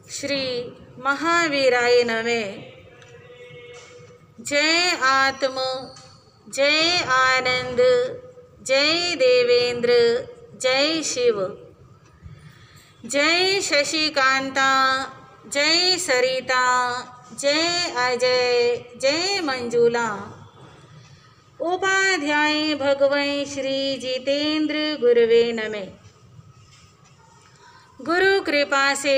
श्री महावीराय नमः। जय आत्म, जय आनंद, जय देवेंद्र, जय शिव, जय शशिकांता, जय सरिता, जय अजय, जय मंजुला। उपाध्याय भगवन् श्री जितेंद्र गुरुवे नमः। गुरु कृपा से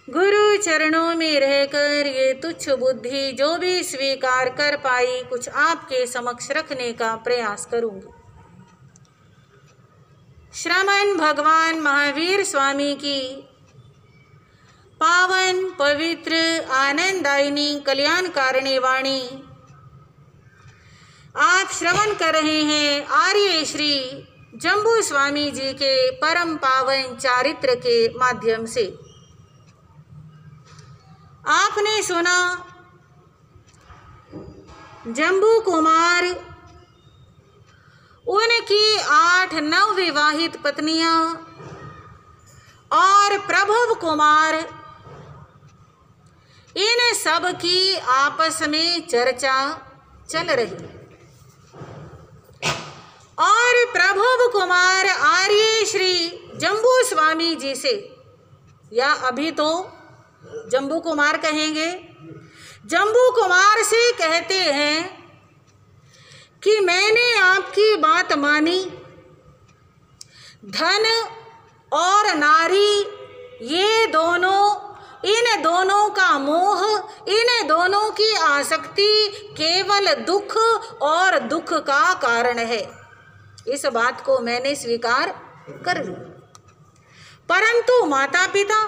गुरु चरणों में रहकर ये तुच्छ बुद्धि जो भी स्वीकार कर पाई, कुछ आपके समक्ष रखने का प्रयास करूंगी। श्रमण भगवान महावीर स्वामी की पावन पवित्र आनंददायिनी कल्याणकारिणी वाणी आप श्रवण कर रहे हैं आर्य श्री जम्बू स्वामी जी के परम पावन चारित्र के माध्यम से। आपने सुना जम्बू कुमार, उनकी 8 नवविवाहित पत्नियां और प्रभव कुमार, इन सब की आपस में चर्चा चल रही। और प्रभव कुमार आर्य श्री जम्बू स्वामी जी से, या अभी तो जम्बू कुमार कहेंगे, जम्बू कुमार से कहते हैं कि मैंने आपकी बात मानी। धन और नारी, ये दोनों, इन दोनों का मोह, इन दोनों की आसक्ति केवल दुख और दुख का कारण है। इस बात को मैंने स्वीकार कर लिया। परंतु माता पिता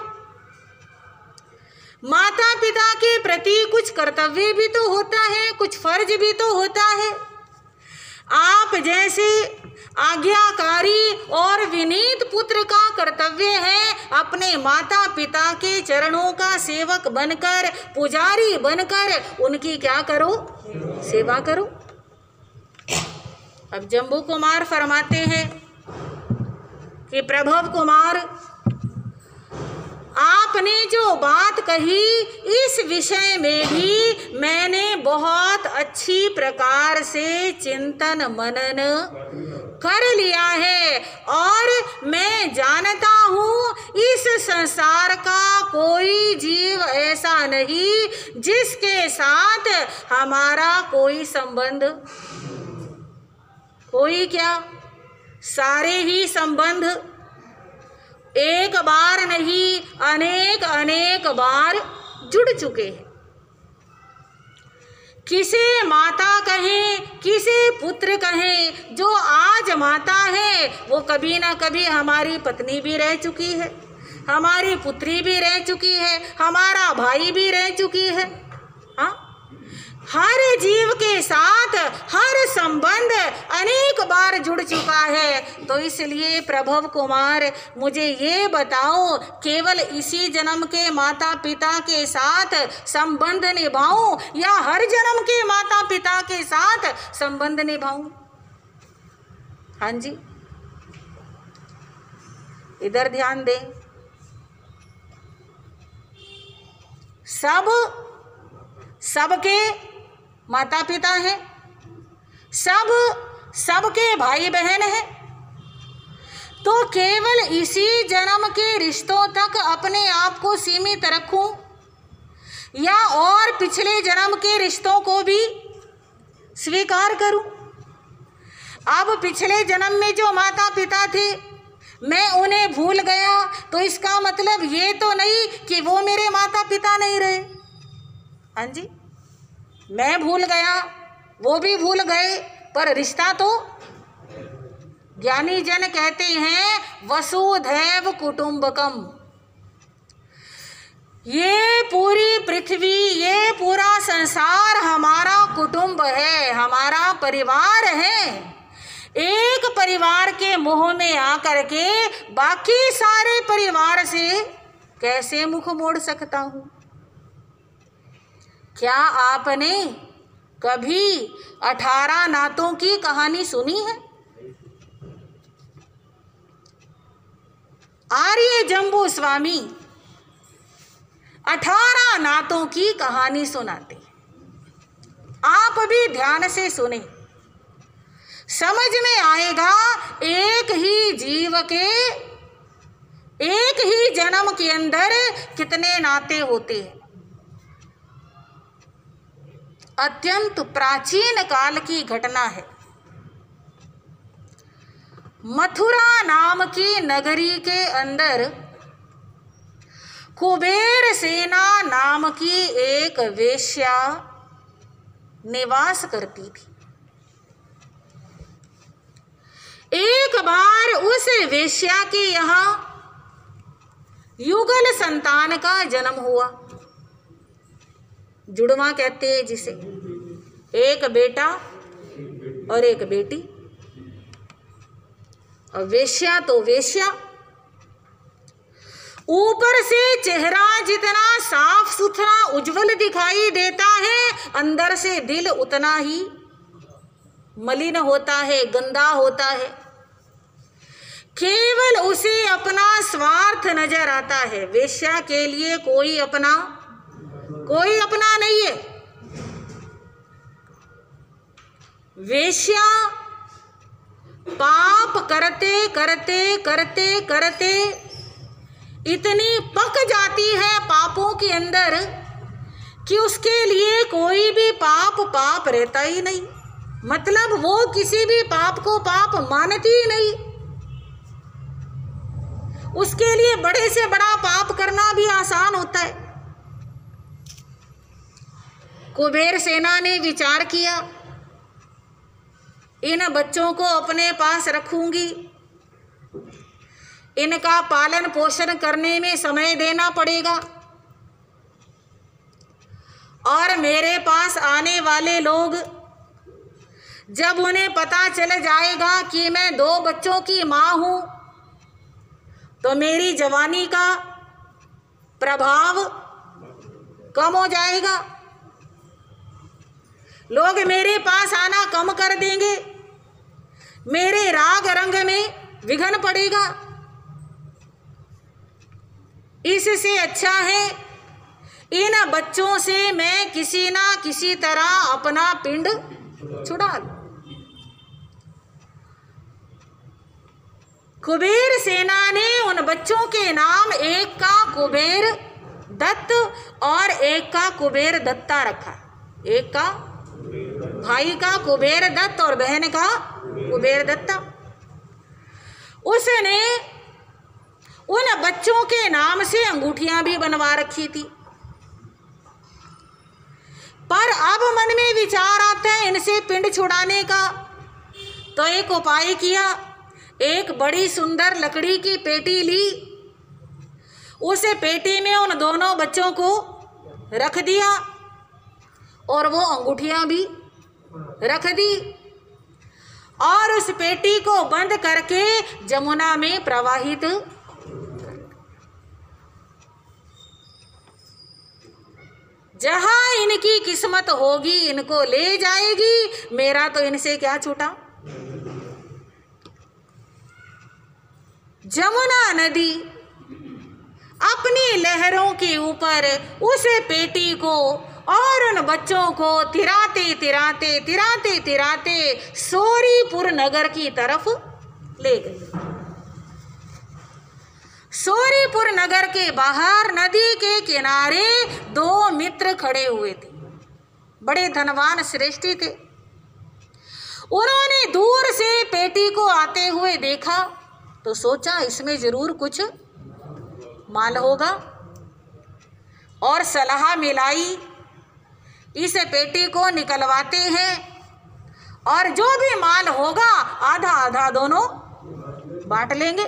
के प्रति कुछ कर्तव्य भी तो होता है, कुछ फर्ज भी तो होता है। आप जैसे आज्ञाकारी और विनीत पुत्र का कर्तव्य है अपने माता पिता के चरणों का सेवक बनकर, पुजारी बनकर उनकी क्या करो? सेवा करो। अब जम्बू कुमार फरमाते हैं कि प्रभव कुमार, आपने जो बात कही इस विषय में भी मैंने बहुत अच्छी प्रकार से चिंतन मनन कर लिया है और मैं जानता हूँ इस संसार का कोई जीव ऐसा नहीं जिसके साथ हमारा कोई संबंध, कोई क्या, सारे ही संबंध एक बार नहीं अनेक बार जुड़ चुके हैं। किसे माता कहें, किसे पुत्र कहें, जो आज माता है वो कभी ना कभी हमारी पत्नी भी रह चुकी है, हमारी पुत्री भी रह चुकी है, हमारा भाई भी रह चुकी है। हाँ, हर जीव के साथ हर संबंध अनेक बार जुड़ चुका है। तो इसलिए प्रभव कुमार, मुझे ये बताओ, केवल इसी जन्म के माता पिता के साथ संबंध निभाऊं या हर जन्म के माता पिता के साथ संबंध निभाऊं? हाँ जी, इधर ध्यान दें। सबके माता पिता हैं, सबके भाई बहन हैं। तो केवल इसी जन्म के रिश्तों तक अपने आप को सीमित रखूं या और पिछले जन्म के रिश्तों को भी स्वीकार करूं? अब पिछले जन्म में जो माता पिता थे मैं उन्हें भूल गया, तो इसका मतलब ये तो नहीं कि वो मेरे माता पिता नहीं रहे। हाँ जी, मैं भूल गया, वो भी भूल गए, पर रिश्ता तो, ज्ञानी जन कहते हैं वसुधैव कुटुंबकम। ये पूरी पृथ्वी, ये पूरा संसार हमारा कुटुंब है, हमारा परिवार है। एक परिवार के मोह में आकर के बाकी सारे परिवार से कैसे मुख मोड़ सकता हूं? क्या आपने कभी 18 नातों की कहानी सुनी है? आर्य जम्बू स्वामी 18 नातों की कहानी सुनाते हैं। आप भी ध्यान से सुने, समझ में आएगा एक ही जीव के एक ही जन्म के अंदर कितने नाते होते हैं। अत्यंत प्राचीन काल की घटना है। मथुरा नाम की नगरी के अंदर कुबेर सेना नाम की एक वेश्या निवास करती थी। एक बार उस वेश्या के यहाँ युगल संतान का जन्म हुआ। जुड़वा कहते हैं जिसे, एक बेटा और एक बेटी। और वेश्या तो वेश्या, ऊपर से चेहरा जितना साफ सुथरा उज्जवल दिखाई देता है, अंदर से दिल उतना ही मलिन होता है, गंदा होता है। केवल उसे अपना स्वार्थ नजर आता है। वेश्या के लिए कोई अपना नहीं है। वेश्या पाप करते करते करते करते इतनी पक जाती है पापों के अंदर कि उसके लिए कोई भी पाप रहता ही नहीं। मतलब वो किसी भी पाप को पाप मानती ही नहीं। उसके लिए बड़े से बड़ा पाप करना भी आसान होता है। कुबेर सेना ने विचार किया, इन बच्चों को अपने पास रखूंगी, इनका पालन पोषण करने में समय देना पड़ेगा, और मेरे पास आने वाले लोग जब उन्हें पता चल जाएगा कि मैं 2 बच्चों की माँ हूं, तो मेरी जवानी का प्रभाव कम हो जाएगा। लोग मेरे पास आना कम कर देंगे, मेरे राग रंग में विघ्न पड़ेगा। इससे अच्छा है इन बच्चों से मैं किसी ना किसी तरह अपना पिंड छुड़ा लूं। कुबेर सेना ने उन बच्चों के नाम एक का कुबेर दत्त और एक का कुबेर दत्ता रखा। एक का भाई का कुबेर दत्त और बहन का कुबेर दत्ता। उसने उन बच्चों के नाम से अंगूठियां भी बनवा रखी थी। पर अब मन में विचार आता है इनसे पिंड छुड़ाने का, तो एक उपाय किया। एक बड़ी सुंदर लकड़ी की पेटी ली, उस पेटी में उन दोनों बच्चों को रख दिया और वो अंगूठियां भी रख दी, और उस पेटी को बंद करके जमुना में प्रवाहित। जहां इनकी किस्मत होगी इनको ले जाएगी, मेरा तो इनसे क्या छूटा। जमुना नदी अपनी लहरों के ऊपर उस पेटी को और उन बच्चों को तिराते तिराते तिराते तिराते सोरीपुर नगर की तरफ ले गई। सोरीपुर नगर के बाहर नदी के किनारे 2 मित्र खड़े हुए थे। बड़े धनवान श्रेष्ठी थे। उन्होंने दूर से पेटी को आते हुए देखा तो सोचा इसमें जरूर कुछ माल होगा, और सलाह मिलाई इस पेटी को निकलवाते हैं और जो भी माल होगा आधा आधा दोनों बांट लेंगे।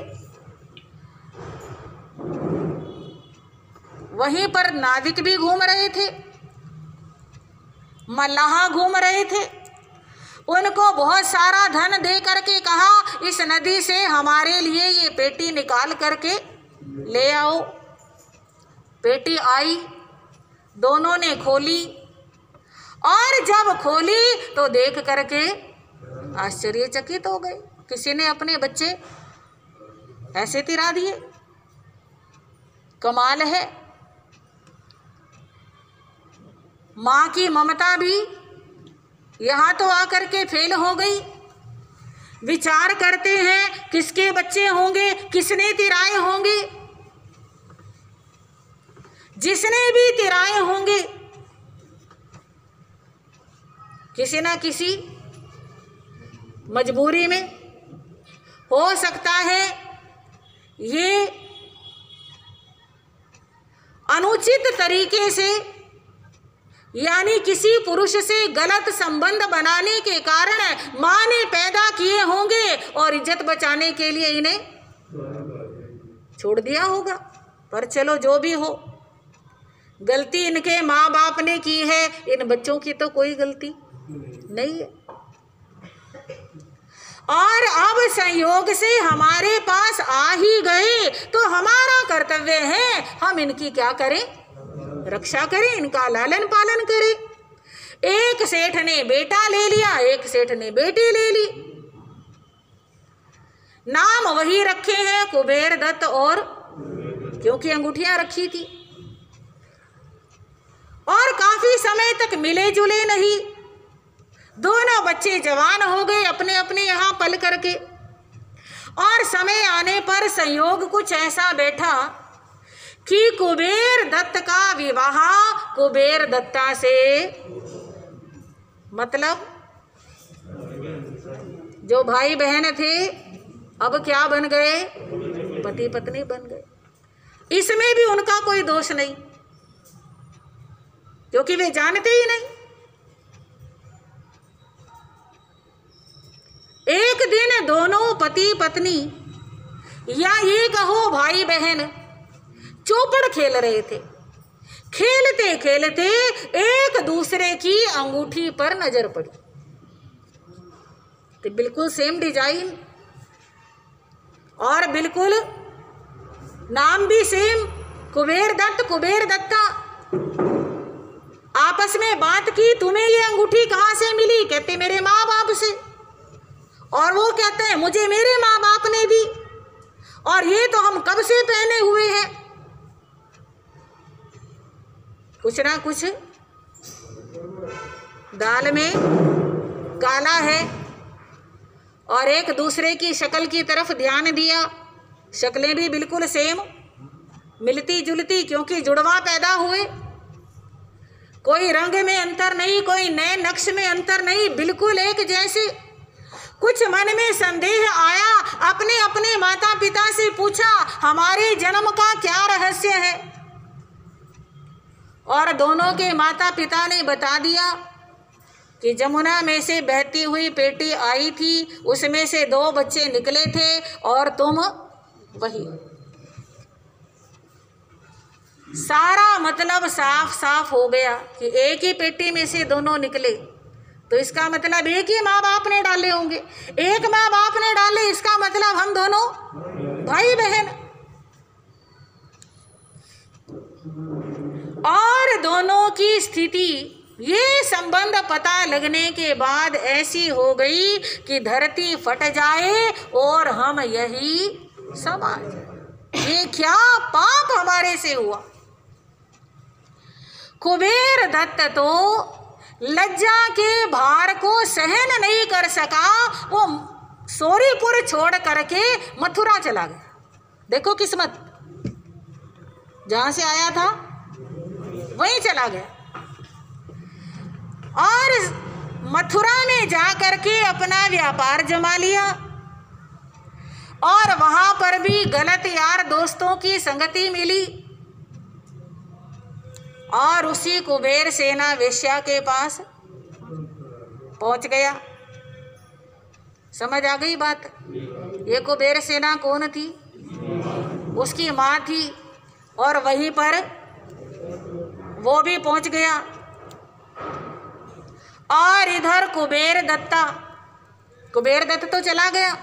वहीं पर नाविक भी घूम रहे थे, मल्लाह घूम रहे थे। उनको बहुत सारा धन दे करके कहा इस नदी से हमारे लिए ये पेटी निकाल करके ले आओ। पेटी आई, दोनों ने खोली, और जब खोली तो देख करके आश्चर्यचकित हो गए। किसी ने अपने बच्चे ऐसे तिरा दिए, कमाल है। माँ की ममता भी यहाँ तो आकर के फेल हो गई। विचार करते हैं किसके बच्चे होंगे, किसने तिराए होंगे। जिसने भी तिराए होंगे किसी ना किसी मजबूरी में, हो सकता है ये अनुचित तरीके से यानी किसी पुरुष से गलत संबंध बनाने के कारण माँ ने पैदा किए होंगे और इज्जत बचाने के लिए इन्हें छोड़ दिया होगा। पर चलो जो भी हो, गलती इनके माँ बाप ने की है, इन बच्चों की तो कोई गलती नहीं है। और अब संयोग से हमारे पास आ ही गए तो हमारा कर्तव्य है हम इनकी क्या करें, रक्षा करें, इनका लालन पालन करें। एक सेठ ने बेटा ले लिया, एक सेठ ने बेटी ले ली, नाम वही रखे हैं कुबेर दत्त, और क्योंकि अंगूठियां रखी थी, और काफी समय तक मिले जुले नहीं। दोनों बच्चे जवान हो गए अपने अपने यहाँ पल करके, और समय आने पर संयोग कुछ ऐसा बैठा कि कुबेर दत्त का विवाह कुबेर दत्ता से, मतलब जो भाई बहन थे अब क्या बन गए, पति पत्नी बन गए। इसमें भी उनका कोई दोष नहीं, क्योंकि वे जानते ही नहीं। एक दिन दोनों पति पत्नी या ये कहो भाई बहन चौपड़ खेल रहे थे। खेलते खेलते एक दूसरे की अंगूठी पर नजर पड़ी, तो बिल्कुल सेम डिजाइन और बिल्कुल नाम भी सेम, कुबेर दत्त कुबेर दत्ता। आपस में बात की, तुम्हें ये अंगूठी कहाँ से मिली? कहते मेरे माँ बाप से। और वो कहते हैं मुझे मेरे माँ बाप ने दी, और ये तो हम कब से पहने हुए हैं। कुछ ना कुछ दाल में काला है। और एक दूसरे की शक्ल की तरफ ध्यान दिया, शक्लें भी बिल्कुल सेम, मिलती जुलती, क्योंकि जुड़वा पैदा हुए। कोई रंग में अंतर नहीं, कोई नए नक्श में अंतर नहीं, बिल्कुल एक जैसे। कुछ मन में संदेह आया, अपने अपने माता पिता से पूछा हमारे जन्म का क्या रहस्य है। और दोनों के माता पिता ने बता दिया कि जमुना में से बहती हुई पेटी आई थी, उसमें से 2 बच्चे निकले थे और तुम वही। सारा मतलब साफ साफ हो गया कि एक ही पेटी में से दोनों निकले, तो इसका मतलब एक ही माँ बाप ने डाले होंगे। एक माँ बाप ने डाले, इसका मतलब हम दोनों भाई बहन। और दोनों की स्थिति, ये संबंध पता लगने के बाद ऐसी हो गई कि धरती फट जाए और हम यही समाज। ये क्या पाप हमारे से हुआ। कुबेर दत्त तो लज्जा के भार को सहन नहीं कर सका, वो सोरीपुर छोड़ करके मथुरा चला गया। देखो किस्मत, जहां से आया था वहीं चला गया, और मथुरा में जाकर के अपना व्यापार जमा लिया। और वहां पर भी गलत यार दोस्तों की संगति मिली, और उसी कुबेर सेना वेश्या के पास पहुंच गया। समझ आ गई बात। ये कुबेर सेना कौन थी? उसकी माँ थी, और वहीं पर वो भी पहुंच गया। और इधर कुबेर दत्ता, कुबेर दत्त तो चला गया,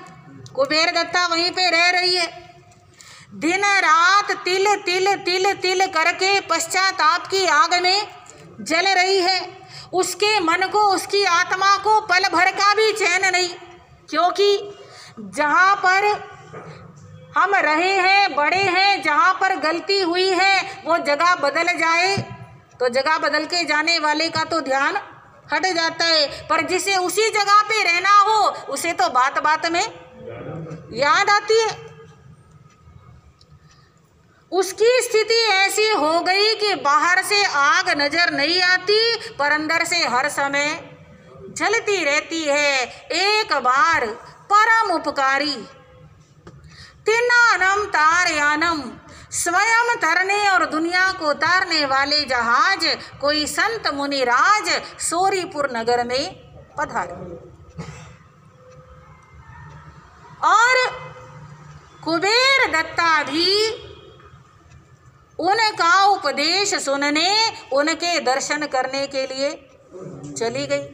कुबेर दत्ता वहीं पे रह रही है। दिन रात तिल तिल तिल तिल करके पश्चाताप की आग में जल रही है। उसके मन को, उसकी आत्मा को पल भर का भी चैन नहीं, क्योंकि जहाँ पर हम रहे हैं, बड़े हैं, जहाँ पर गलती हुई है वो जगह बदल जाए तो जगह बदल के जाने वाले का तो ध्यान हट जाता है, पर जिसे उसी जगह पे रहना हो उसे तो बात बात में याद आती है। उसकी स्थिति ऐसी हो गई कि बाहर से आग नजर नहीं आती, पर अंदर से हर समय जलती रहती है। एक बार परम उपकारी तिन्नानम तारयानम, स्वयं तरने और दुनिया को तारने वाले जहाज कोई संत मुनिराज सोरीपुर नगर में पधारे और कुबेर दत्ता भी उनका उपदेश सुनने, उनके दर्शन करने के लिए चली गई।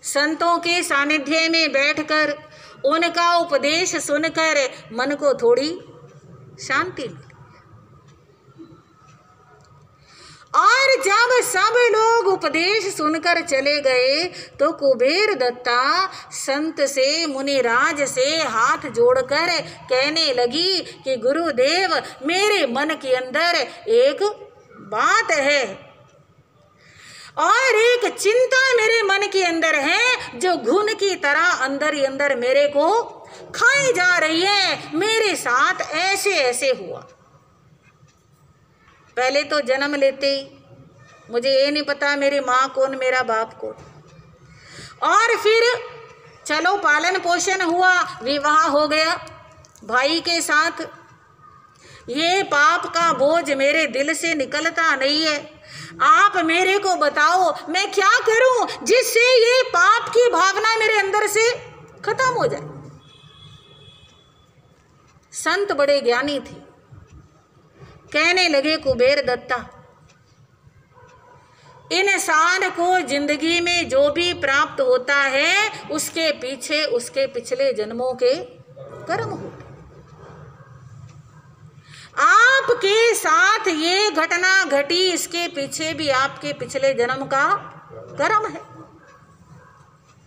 संतों के सानिध्य में बैठकर उनका उपदेश सुनकर मन को थोड़ी शांति मिली। और जब सब लोग उपदेश सुनकर चले गए तो कुबेर दत्ता संत से, मुनिराज से हाथ जोड़कर कहने लगी कि गुरुदेव, मेरे मन के अंदर एक बात है और एक चिंता मेरे मन के अंदर है जो घुन की तरह अंदर ही अंदर मेरे को खाई जा रही है। मेरे साथ ऐसे ऐसे हुआ। पहले तो जन्म लेते ही मुझे ये नहीं पता मेरी माँ कौन, मेरा बाप कौन, और फिर चलो पालन पोषण हुआ, विवाह हो गया भाई के साथ। ये पाप का बोझ मेरे दिल से निकलता नहीं है। आप मेरे को बताओ मैं क्या करूं जिससे ये पाप की भावना मेरे अंदर से खत्म हो जाए। संत बड़े ज्ञानी थे, कहने लगे कुबेर दत्ता, इंसान को जिंदगी में जो भी प्राप्त होता है उसके पीछे उसके पिछले जन्मों के कर्म होते। आपके साथ ये घटना घटी, इसके पीछे भी आपके पिछले जन्म का कर्म है।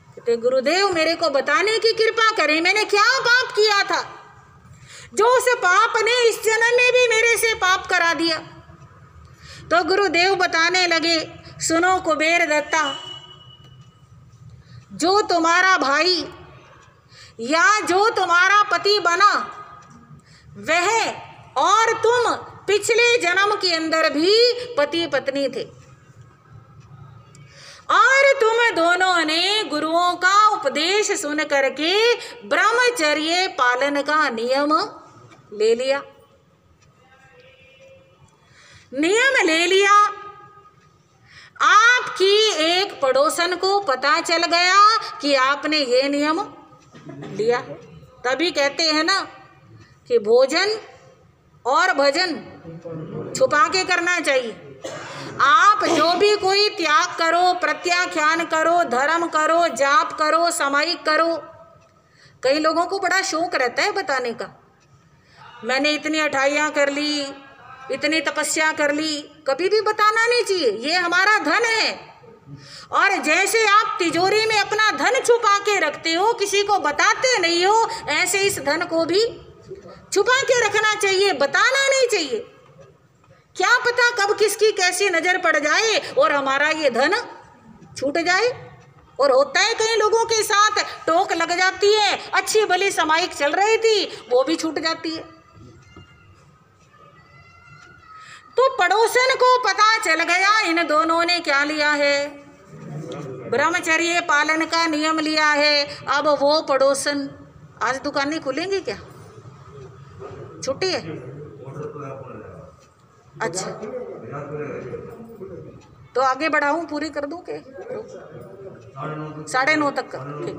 कहते गुरुदेव मेरे को बताने की कृपा करें, मैंने क्या पाप किया था जो उस पाप ने इस जन्म में भी मेरे से पाप करा दिया। तो गुरुदेव बताने लगे, सुनो कुबेर दत्ता, जो तुम्हारा भाई या जो तुम्हारा पति बना वह और तुम पिछले जन्म के अंदर भी पति पत्नी थे और तुम दोनों ने गुरुओं का उपदेश सुन करके ब्रह्मचर्य पालन का नियम ले लिया। आपकी एक पड़ोसन को पता चल गया कि आपने ये नियम लिया। तभी कहते हैं ना कि भोजन और भजन छुपा के करना चाहिए। आप जो भी कोई त्याग करो, प्रत्याख्यान करो, धर्म करो, जाप करो, सामायिक करो, कई लोगों को बड़ा शौक रहता है बताने का, मैंने इतनी अठाइयाँ कर ली, इतनी तपस्या कर ली। कभी भी बताना नहीं चाहिए, ये हमारा धन है। और जैसे आप तिजोरी में अपना धन छुपा के रखते हो, किसी को बताते नहीं हो, ऐसे इस धन को भी छुपा के रखना चाहिए, बताना नहीं चाहिए। क्या पता कब किसकी कैसी नजर पड़ जाए और हमारा ये धन छूट जाए। और होता है कई लोगों के साथ, टोक लग जाती है, अच्छी भली सामायिक चल रही थी वो भी छूट जाती है। तो पड़ोसन को पता चल गया इन दोनों ने क्या लिया है, ब्रह्मचर्य पालन का नियम लिया है। अब वो पड़ोसन, आज दुकानें खुलेंगी क्या, छुट्टी है? अच्छा, तो आगे बढ़ाऊं, पूरी कर दूं के 9:30 तक कर, ठीक।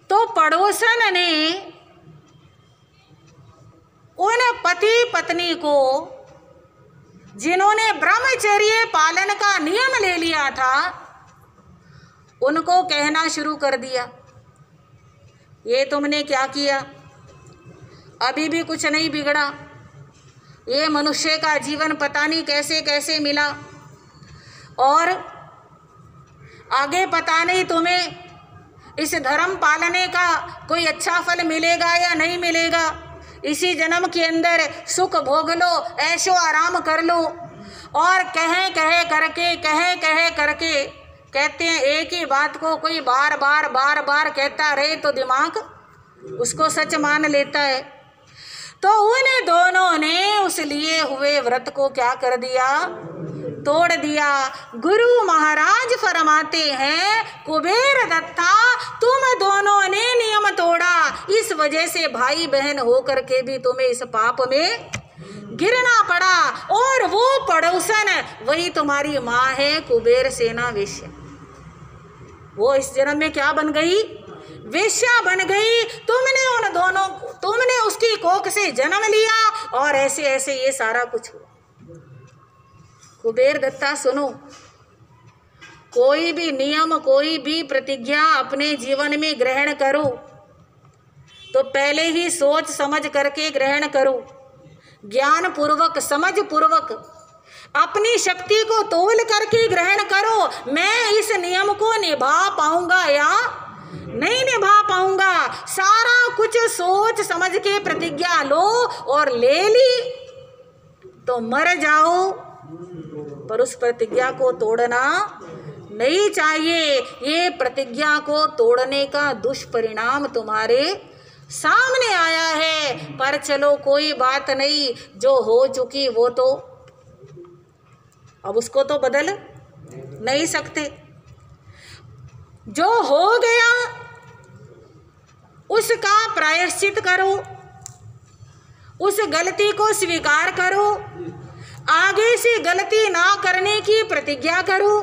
तो पड़ोसन ने उन पति पत्नी को जिन्होंने ब्रह्मचर्य पालन का नियम ले लिया था, उनको कहना शुरू कर दिया, ये तुमने क्या किया, अभी भी कुछ नहीं बिगड़ा, ये मनुष्य का जीवन पता नहीं कैसे कैसे मिला और आगे पता नहीं तुम्हें इस धर्म पालने का कोई अच्छा फल मिलेगा या नहीं मिलेगा। इसी जन्म के अंदर सुख भोग लो, ऐशो आराम कर लो। और कहे करके कहते हैं एक ही बात को कोई बार बार कहता रहे तो दिमाग उसको सच मान लेता है। तो उन दोनों ने उस लिए हुए व्रत को क्या कर दिया? तोड़ दिया। गुरु महाराज फरमाते हैं, कुबेर दत्ता तुम दोनों ने नियम तोड़ा, इस वजह से भाई बहन होकर के भी तुम्हें इस पाप में गिरना पड़ा। और वो पड़ोसन वही तुम्हारी माँ है, कुबेर सेना वेश्या। वो इस जन्म में क्या बन गई? वेश्या बन गई। तुमने उसकी कोख से जन्म लिया और ऐसे ऐसे ये सारा कुछ हुआ। कुबेर दत्ता सुनो, कोई भी नियम, कोई भी प्रतिज्ञा अपने जीवन में ग्रहण करो तो पहले ही सोच समझ करके ग्रहण करो, ज्ञान पूर्वक, समझ पूर्वक, अपनी शक्ति को तोल करके ग्रहण करो। मैं इस नियम को निभा पाऊंगा या नहीं निभा पाऊंगा। सारा कुछ सोच समझ के प्रतिज्ञा लो और ले ली तो मर जाओ, पर उस प्रतिज्ञा को तोड़ना नहीं चाहिए। ये प्रतिज्ञा को तोड़ने का दुष्परिणाम तुम्हारे सामने आया है। पर चलो कोई बात नहीं, जो हो चुकी वो तो अब उसको तो बदल नहीं सकते। जो हो गया उसका प्रायश्चित करो, उस गलती को स्वीकार करो, आगे से गलती ना करने की प्रतिज्ञा करो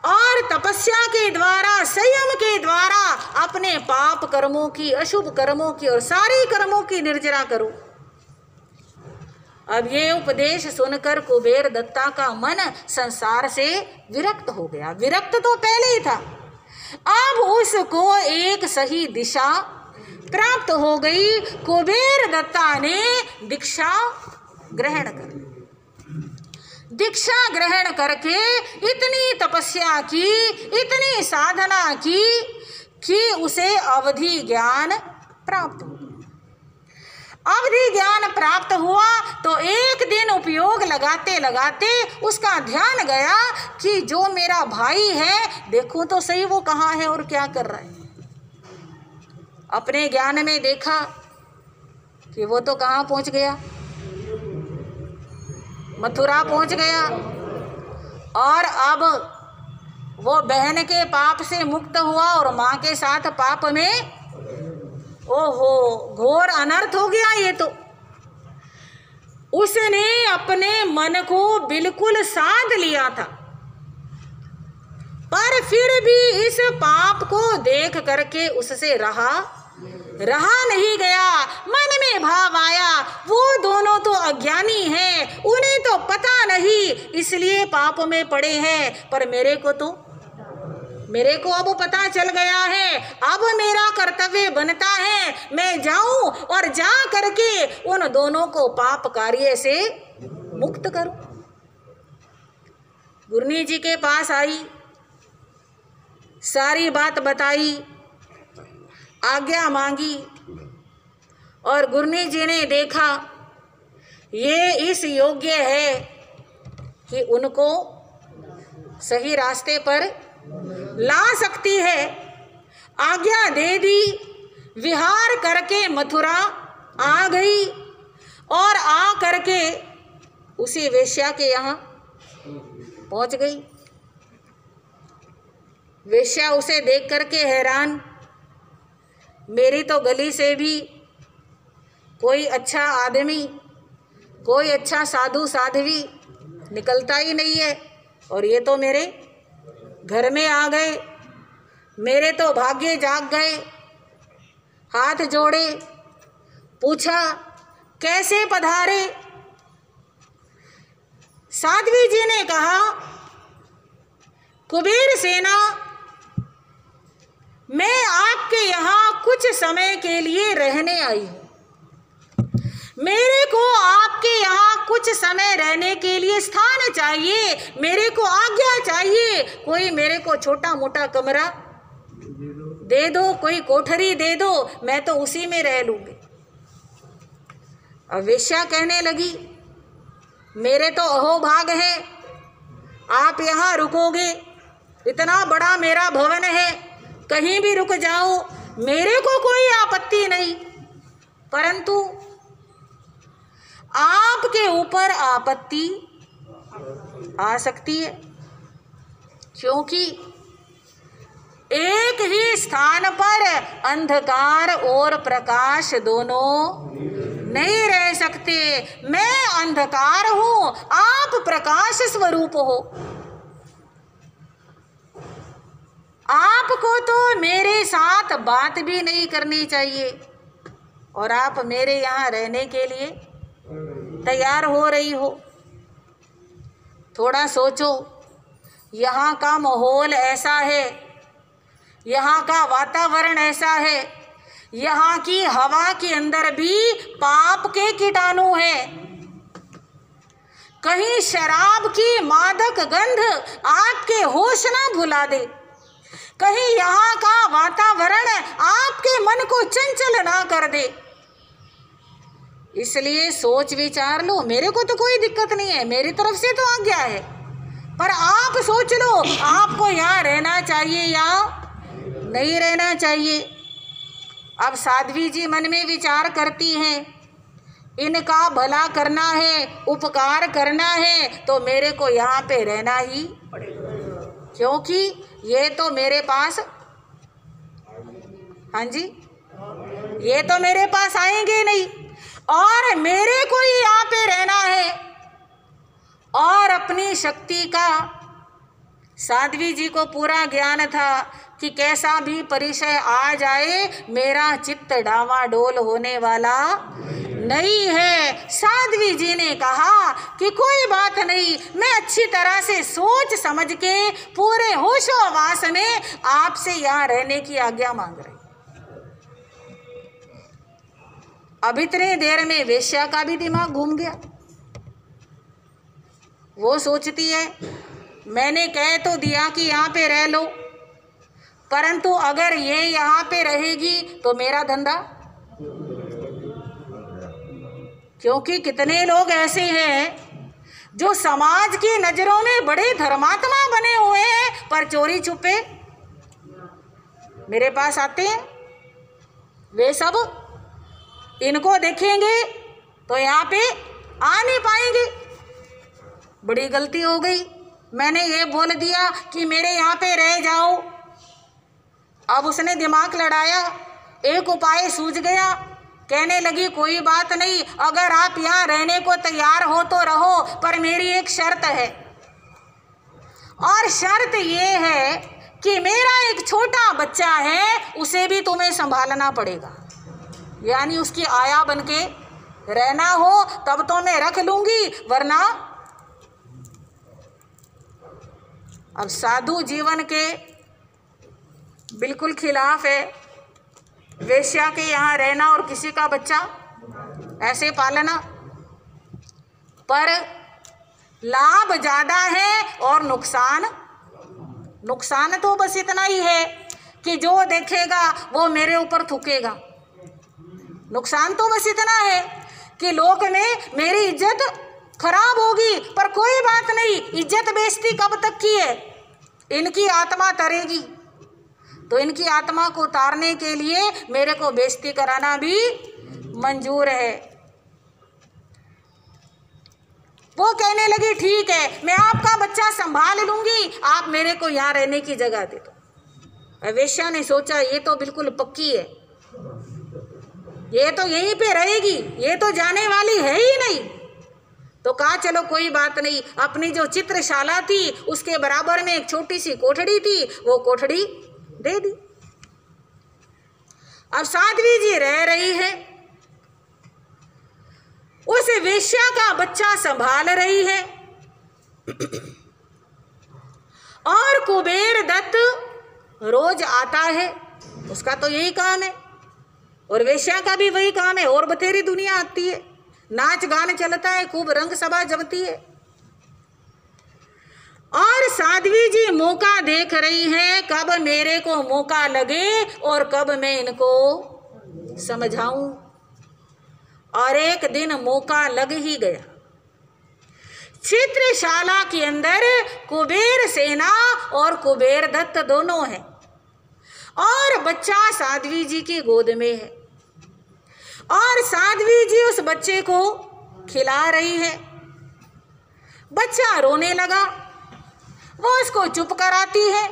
और तपस्या के द्वारा, संयम के द्वारा अपने पाप कर्मों की, अशुभ कर्मों की और सारी कर्मों की निर्जरा करो। अब ये उपदेश सुनकर कुबेर दत्ता का मन संसार से विरक्त हो गया। विरक्त तो पहले ही था, अब उसको एक सही दिशा प्राप्त हो गई। कुबेर दत्ता ने दीक्षा ग्रहण कर, दीक्षा ग्रहण करके इतनी तपस्या की, इतनी साधना की कि उसे अवधि ज्ञान प्राप्त हुआ। अवधि ज्ञान प्राप्त हुआ तो एक दिन उपयोग लगाते लगाते उसका ध्यान गया कि जो मेरा भाई है, देखो तो सही वो कहाँ है और क्या कर रहा है। अपने ज्ञान में देखा कि वो तो कहाँ पहुंच गया, मथुरा पहुंच गया। और अब वो बहन के पाप से मुक्त हुआ और माँ के साथ पाप में, ओहो, घोर अनर्थ हो गया। ये तो उसने अपने मन को बिल्कुल साध लिया था, पर फिर भी इस पाप को देख करके उससे रहा नहीं गया। मन में भाव आया, वो दोनों तो अज्ञानी हैं, उन्हें तो पता नहीं, इसलिए पाप में पड़े हैं, पर मेरे को अब पता चल गया है। अब मेरा कर्तव्य बनता है मैं जाऊं और जा करके उन दोनों को पाप कार्य से मुक्त करूं। गुरनी जी के पास आई, सारी बात बताई, आज्ञा मांगी और गुरनी जी ने देखा ये इस योग्य है कि उनको सही रास्ते पर ला सकती है। आज्ञा दे दी, विहार करके मथुरा आ गई और आ करके उसी वेश्या के यहाँ पहुंच गई। वेश्या उसे देख करके हैरान, मेरी तो गली से भी कोई अच्छा आदमी, कोई अच्छा साधु साध्वी निकलता ही नहीं है, और ये तो मेरे घर में आ गए, मेरे तो भाग्य जाग गए। हाथ जोड़े, पूछा कैसे पधारे। साध्वी जी ने कहा, कुबेर सेना, मैं आपके यहाँ कुछ समय के लिए रहने आई हूँ। मेरे को आपके यहाँ कुछ समय रहने के लिए स्थान चाहिए, मेरे को आज्ञा चाहिए। कोई मेरे को छोटा मोटा कमरा दे दो, कोई कोठरी दे दो, मैं तो उसी में रह लूँगी। अब वेश्या कहने लगी, मेरे तो अहोभाग है, आप यहाँ रुकोगे, इतना बड़ा मेरा भवन है, कहीं भी रुक जाओ, मेरे को कोई आपत्ति नहीं, परंतु आपके ऊपर आपत्ति आ सकती है, क्योंकि एक ही स्थान पर अंधकार और प्रकाश दोनों नहीं रह सकते। मैं अंधकार हूं, आप प्रकाश स्वरूप हो, आपको तो मेरे साथ बात भी नहीं करनी चाहिए और आप मेरे यहाँ रहने के लिए तैयार हो रही हो। थोड़ा सोचो, यहाँ का माहौल ऐसा है, यहाँ का वातावरण ऐसा है, यहाँ की हवा के अंदर भी पाप के कीटाणु हैं। कहीं शराब की मादक गंध आपके होश ना भुला दे, कहीं यहाँ का वातावरण आपके मन को चंचल ना कर दे। इसलिए सोच विचार लो, मेरे को तो कोई दिक्कत नहीं है, मेरी तरफ से तो आज्ञा है, पर आप सोच लो आपको यहाँ रहना चाहिए या नहीं रहना चाहिए। अब साध्वी जी मन में विचार करती हैं, इनका भला करना है, उपकार करना है, तो मेरे को यहाँ पे रहना ही पड़ेगा, क्योंकि ये तो मेरे पास, हाँ जी, ये तो मेरे पास आएंगे नहीं और मेरे को ही यहाँ पे रहना है। और अपनी शक्ति का साध्वी जी को पूरा ज्ञान था कि कैसा भी परिचय आ जाए, मेरा चित्त डावाडोल होने वाला नहीं है। साध्वी जी ने कहा कि कोई बात नहीं, मैं अच्छी तरह से सोच समझ के पूरे होशोहवास में आपसे यहाँ रहने की आज्ञा मांग रही। अब इतने देर में वेश्या का भी दिमाग घूम गया। वो सोचती है, मैंने कह तो दिया कि यहाँ पे रह लो, परंतु अगर ये यहाँ पे रहेगी तो मेरा धंधा, क्योंकि कितने लोग ऐसे हैं जो समाज की नजरों में बड़े धर्मात्मा बने हुए हैं, पर चोरी छुपे मेरे पास आते हैं। वे सब इनको देखेंगे तो यहाँ पे आ नहीं पाएंगे। बड़ी गलती हो गई, मैंने ये बोल दिया कि मेरे यहाँ पे रह जाओ। अब उसने दिमाग लड़ाया, एक उपाय सूझ गया, कहने लगी कोई बात नहीं, अगर आप यहाँ रहने को तैयार हो तो रहो, पर मेरी एक शर्त है, और शर्त ये है कि मेरा एक छोटा बच्चा है, उसे भी तुम्हें संभालना पड़ेगा, यानी उसकी आया बन के रहना हो तब तो मैं रख लूंगी, वरना। अब साधु जीवन के बिल्कुल खिलाफ है वेश्या के यहाँ रहना और किसी का बच्चा ऐसे पालना, पर लाभ ज्यादा है और नुकसान तो बस इतना ही है कि जो देखेगा वो मेरे ऊपर थूकेगा। नुकसान तो बस इतना है कि लोक में मेरी इज्जत खराब होगी, पर कोई बात नहीं, इज्जत बेइज्जती कब तक की है, इनकी आत्मा तरेगी, तो इनकी आत्मा को उतारने के लिए मेरे को बेइज्जती कराना भी मंजूर है। वो कहने लगी ठीक है, मैं आपका बच्चा संभाल लूंगी, आप मेरे को यहाँ रहने की जगह दे दो। वेश्या ने सोचा ये तो बिल्कुल पक्की है, ये तो यहीं पे रहेगी, ये तो जाने वाली है ही नहीं। तो कहा चलो कोई बात नहीं, अपनी जो चित्रशाला थी उसके बराबर में एक छोटी सी कोठड़ी थी, वो कोठड़ी दे दी। अब साध्वी जी रह रही है, उस वेश्या का बच्चा संभाल रही है, और कुबेर दत्त रोज आता है, उसका तो यही काम है, और वेश्या का भी वही काम है, और बतेरी दुनिया आती है, नाच गान चलता है, खूब रंग सभा जमती है। और साध्वी जी मौका देख रही है, कब मेरे को मौका लगे और कब मैं इनको समझाऊं। और एक दिन मौका लग ही गया। चित्रशाला के अंदर कुबेर सेना और कुबेर दत्त दोनों हैं और बच्चा साध्वी जी की गोद में है और साध्वी जी उस बच्चे को खिला रही है। बच्चा रोने लगा, वो उसको चुप कराती है,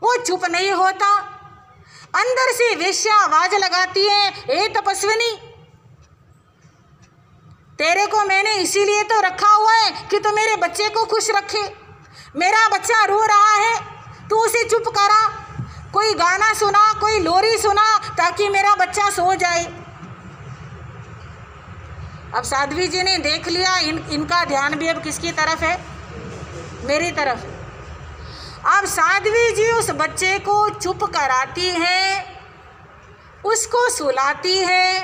वो चुप नहीं होता। अंदर से वेश्या आवाज लगाती है, ए तपस्विनी, तेरे को मैंने इसीलिए तो रखा हुआ है कि तू मेरे बच्चे को खुश रखे। मेरा बच्चा रो रहा है, तू उसे चुप करा, कोई गाना सुना, कोई लोरी सुना ताकि मेरा बच्चा सो जाए। अब साध्वी जी ने देख लिया इनका ध्यान भी अब किसकी तरफ है, मेरी तरफ। अब साध्वी जी उस बच्चे को चुप कराती है, उसको सुलाती है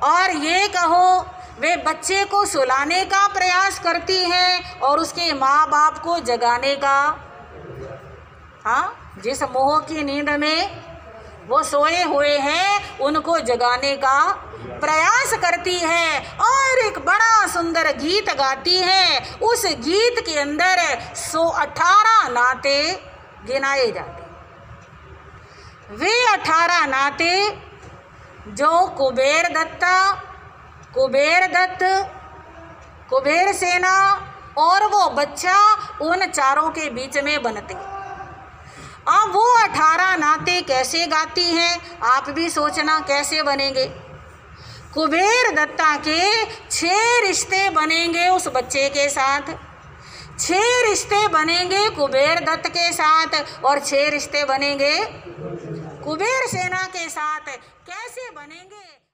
और ये कहो वे बच्चे को सुलाने का प्रयास करती है और उसके माँ बाप को जगाने का, हाँ, जिस मोह की नींद में वो सोए हुए हैं उनको जगाने का प्रयास करती है और एक बड़ा सुंदर गीत गाती है। उस गीत के अंदर 118 नाते गिनाए जाते। वे 18 नाते जो कुबेर दत्ता, कुबेर दत्त, कुबेर सेना और वो बच्चा, उन चारों के बीच में बनते। अब वो 18 नाते कैसे गाती हैं, आप भी सोचना कैसे बनेंगे। कुबेर दत्ता के 6 रिश्ते बनेंगे उस बच्चे के साथ, 6 रिश्ते बनेंगे कुबेर दत्त के साथ और 6 रिश्ते बनेंगे कुबेर सेना के साथ। कैसे बनेंगे?